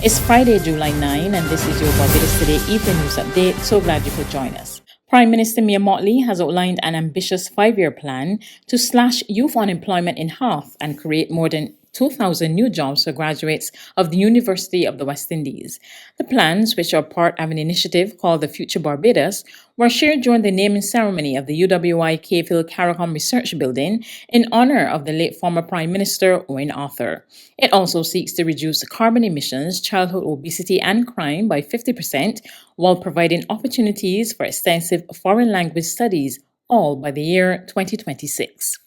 It's Friday, July 9, and this is your Barbados Today Evening News Update. So glad you could join us. Prime Minister Mottley has outlined an ambitious 5-year plan to slash youth unemployment in half and create more than 2,000 new jobs for graduates of the University of the West Indies. The plans, which are part of an initiative called the Future Barbados, were shared during the naming ceremony of the UWI Cavehill CARICOM Research Building in honor of the late former Prime Minister Owen Arthur. It also seeks to reduce carbon emissions, childhood obesity, and crime by 50% while providing opportunities for extensive foreign language studies, all by the year 2026.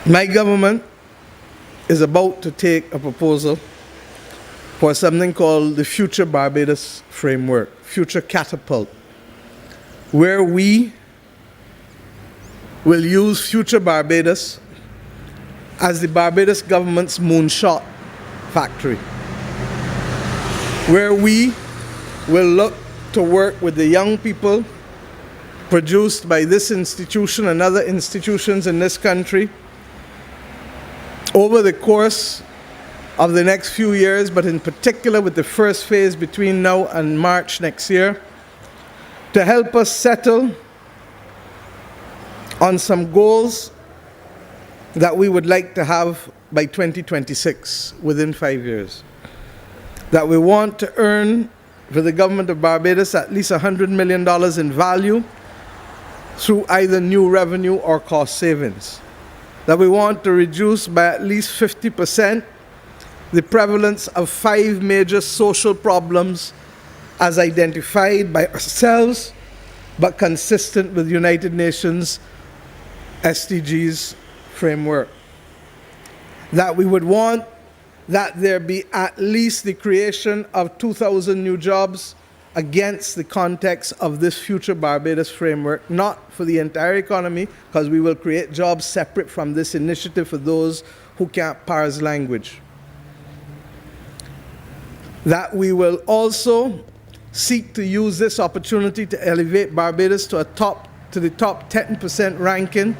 My government is about to take a proposal for something called the Future Barbados Framework, Future Catapult, where we will use Future Barbados as the Barbados government's moonshot factory, where we will look to work with the young people produced by this institution and other institutions in this country over the course of the next few years, but in particular with the first phase between now and March next year, to help us settle on some goals that we would like to have by 2026, within 5 years. That we want to earn for the government of Barbados at least $100 million in value through either new revenue or cost savings. That we want to reduce by at least 50% the prevalence of 5 major social problems as identified by ourselves, but consistent with United Nations SDGs framework. That we would want that there be at least the creation of 2,000 new jobs against the context of this Future Barbados framework, not for the entire economy, because we will create jobs separate from this initiative for those who can't parse language. That we will also seek to use this opportunity to elevate Barbados to the top 10% ranking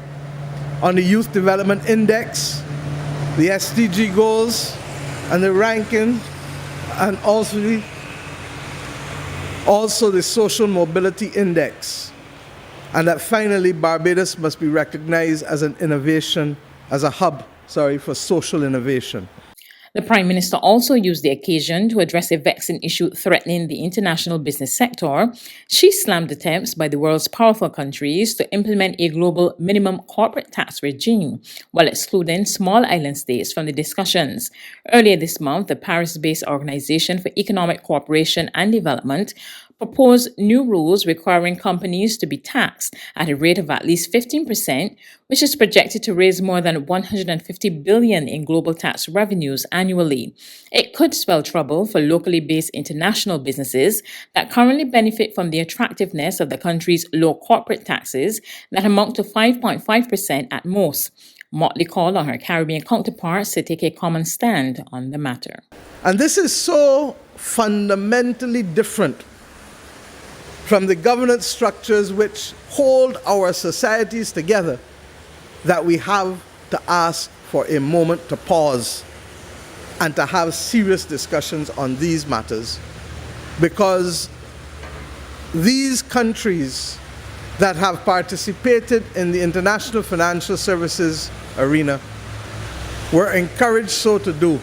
on the Youth Development Index, the SDG goals, and the ranking, and also the Social Mobility Index. And that finally Barbados must be recognized as an innovation, as a hub, for social innovation. The Prime Minister also used the occasion to address a vexing issue threatening the international business sector. She slammed attempts by the world's powerful countries to implement a global minimum corporate tax regime while excluding small island states from the discussions. Earlier this month, the Paris-based Organization for Economic Cooperation and Development proposed new rules requiring companies to be taxed at a rate of at least 15%, which is projected to raise more than $150 billion in global tax revenues annually. It could spell trouble for locally based international businesses that currently benefit from the attractiveness of the country's low corporate taxes that amount to 5.5% at most. Mottley called on her Caribbean counterparts to take a common stand on the matter. And this is so fundamentally different from the governance structures which hold our societies together, that we have to ask for a moment to pause and to have serious discussions on these matters, because these countries that have participated in the international financial services arena were encouraged so to do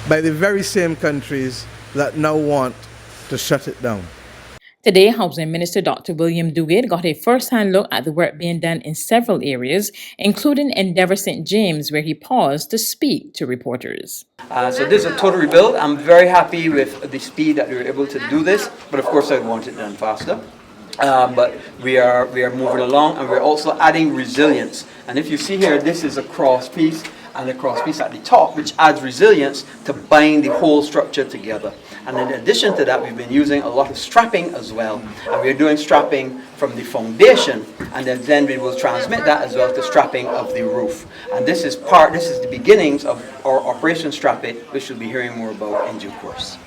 by the very same countries that now want to shut it down. Today, Housing Minister Dr. William Duguid got a first-hand look at the work being done in several areas, including Endeavour St. James, where he paused to speak to reporters. So this is a total rebuild. I'm very happy with the speed that we were able to do this, but of course I want it done faster. But we are moving along, and we're also adding resilience. And if you see here, this is a cross piece and a cross piece at the top, which adds resilience to bind the whole structure together. And in addition to that, we've been using a lot of strapping as well. And we're doing strapping from the foundation, and then we will transmit that as well to strapping of the roof. And this is the beginnings of our Operation Strap It, which you'll be hearing more about in due course.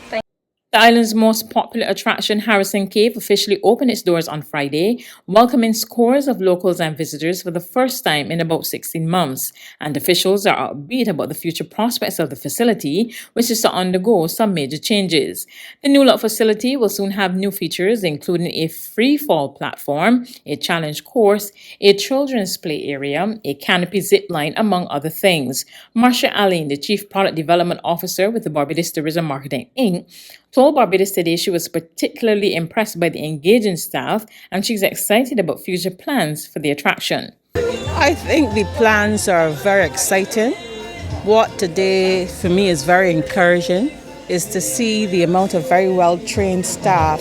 The island's most popular attraction, Harrison Cave, officially opened its doors on Friday, welcoming scores of locals and visitors for the first time in about 16 months. And officials are upbeat about the future prospects of the facility, which is to undergo some major changes. The new look facility will soon have new features, including a free-fall platform, a challenge course, a children's play area, a canopy zip line, among other things. Marcia Allen, the Chief Product Development Officer with the Barbados Tourism Marketing Inc., told Barbados Today she was particularly impressed by the engaging staff and she's excited about future plans for the attraction. I think the plans are very exciting. What today for me is very encouraging is to see the amount of very well trained staff,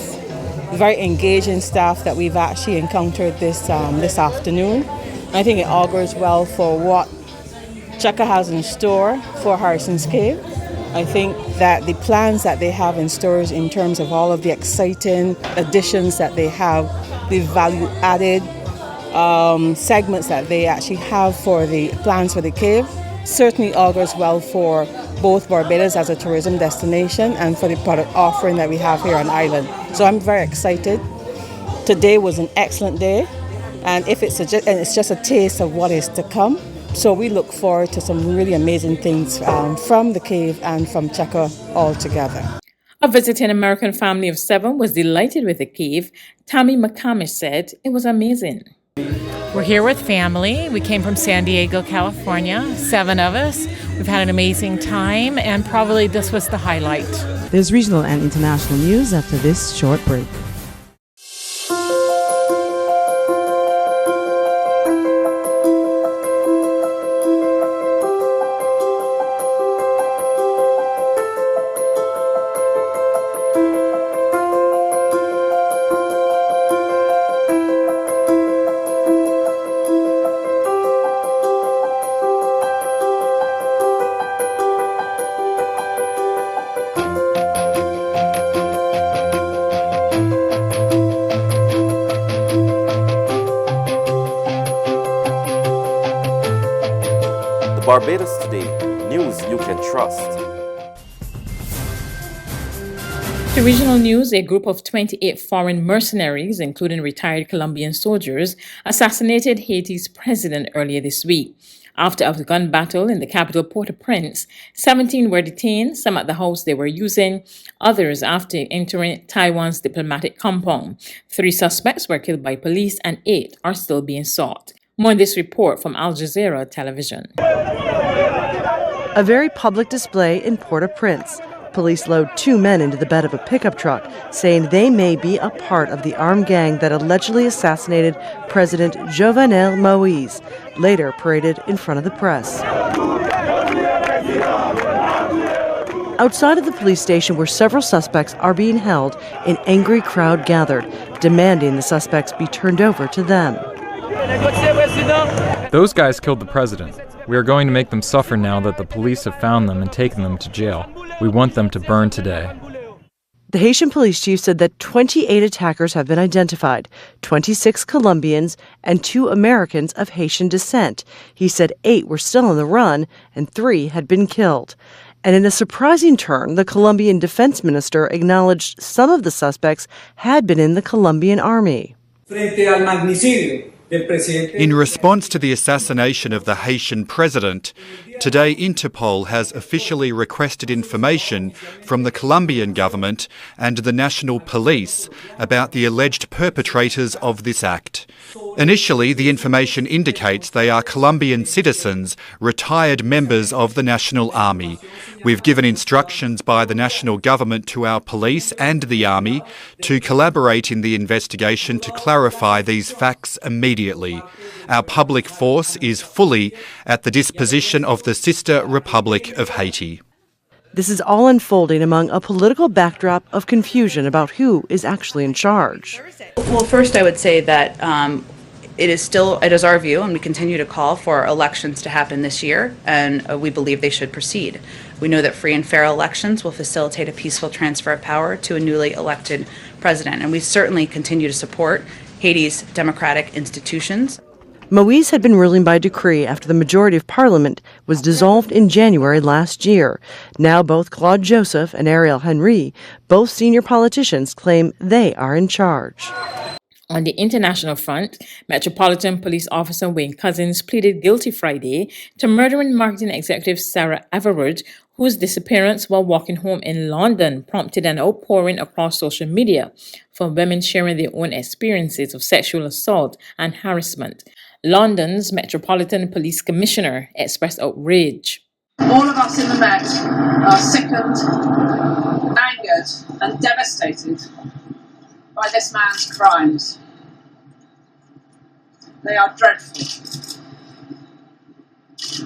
very engaging staff that we've actually encountered this afternoon. I think it augurs well for what Chaka has in store for Harrison's Cave. I think that the plans that they have in stores in terms of all of the exciting additions that they have, the value-added segments that they actually have for the plans for the cave, certainly augurs well for both Barbados as a tourism destination and for the product offering that we have here on island. So I'm very excited. Today was an excellent day, and it's just a taste of what is to come. So we look forward to some really amazing things from the cave and from Chaka altogether. A visiting American family of 7 was delighted with the cave. Tammy McCamish said it was amazing. We're here with family. We came from San Diego, California, 7 of us. We've had an amazing time, and probably this was the highlight. There's regional and international news after this short break. Barbados Today, news you can trust. To regional news, a group of 28 foreign mercenaries, including retired Colombian soldiers, assassinated Haiti's president earlier this week. After a gun battle in the capital Port-au-Prince, 17 were detained, some at the house they were using, others after entering Taiwan's diplomatic compound. 3 suspects were killed by police and 8 are still being sought. More in this report from Al Jazeera Television. A very public display in Port-au-Prince. Police load 2 men into the bed of a pickup truck, saying they may be a part of the armed gang that allegedly assassinated President Jovenel Moïse, later paraded in front of the press. Outside of the police station where several suspects are being held, an angry crowd gathered, demanding the suspects be turned over to them. Those guys killed the president. We are going to make them suffer now that the police have found them and taken them to jail. We want them to burn today. The Haitian police chief said that 28 attackers have been identified, 26 Colombians and 2 Americans of Haitian descent. He said 8 were still on the run and 3 had been killed. And in a surprising turn, the Colombian defense minister acknowledged some of the suspects had been in the Colombian army. In response to the assassination of the Haitian president, today Interpol has officially requested information from the Colombian government and the national police about the alleged perpetrators of this act. Initially, the information indicates they are Colombian citizens, retired members of the National Army. We've given instructions by the national government to our police and the Army to collaborate in the investigation to clarify these facts immediately. Our public force is fully at the disposition of the sister Republic of Haiti. This is all unfolding among a political backdrop of confusion about who is actually in charge. Well, first I would say that it is our view, and we continue to call for elections to happen this year, and we believe they should proceed. We know that free and fair elections will facilitate a peaceful transfer of power to a newly elected president, and we certainly continue to support Haiti's democratic institutions. Moise had been ruling by decree after the majority of Parliament was dissolved in January last year. Now both Claude Joseph and Ariel Henry, both senior politicians, claim they are in charge. On the international front, Metropolitan Police Officer Wayne Couzens pleaded guilty Friday to murdering marketing executive Sarah Everard, whose disappearance while walking home in London prompted an outpouring across social media for women sharing their own experiences of sexual assault and harassment. London's Metropolitan Police Commissioner expressed outrage. All of us in the Met are sickened, angered, and devastated by this man's crimes. They are dreadful.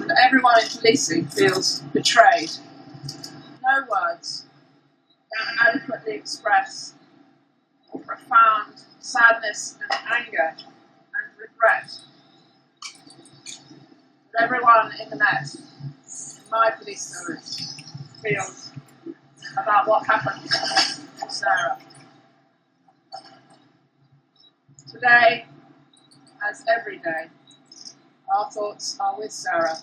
And everyone in policing feels betrayed. No words can adequately express the profound sadness and anger and regret that everyone in the Met, in my police service, feels about what happened to Sarah. Today, as every day, our thoughts are with Sarah,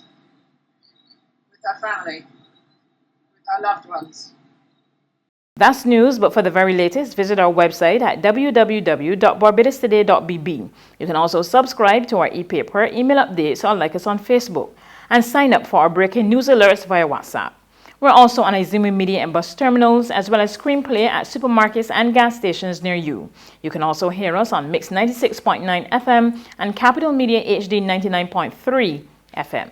with her family, with her loved ones. That's news, but for the very latest, visit our website at www.barbadostoday.bb. You can also subscribe to our e-paper, email updates, or like us on Facebook, and sign up for our breaking news alerts via WhatsApp. We're also on Izumi Media and bus terminals, as well as Screenplay at supermarkets and gas stations near you. You can also hear us on Mix 96.9 FM and Capital Media HD 99.3 FM.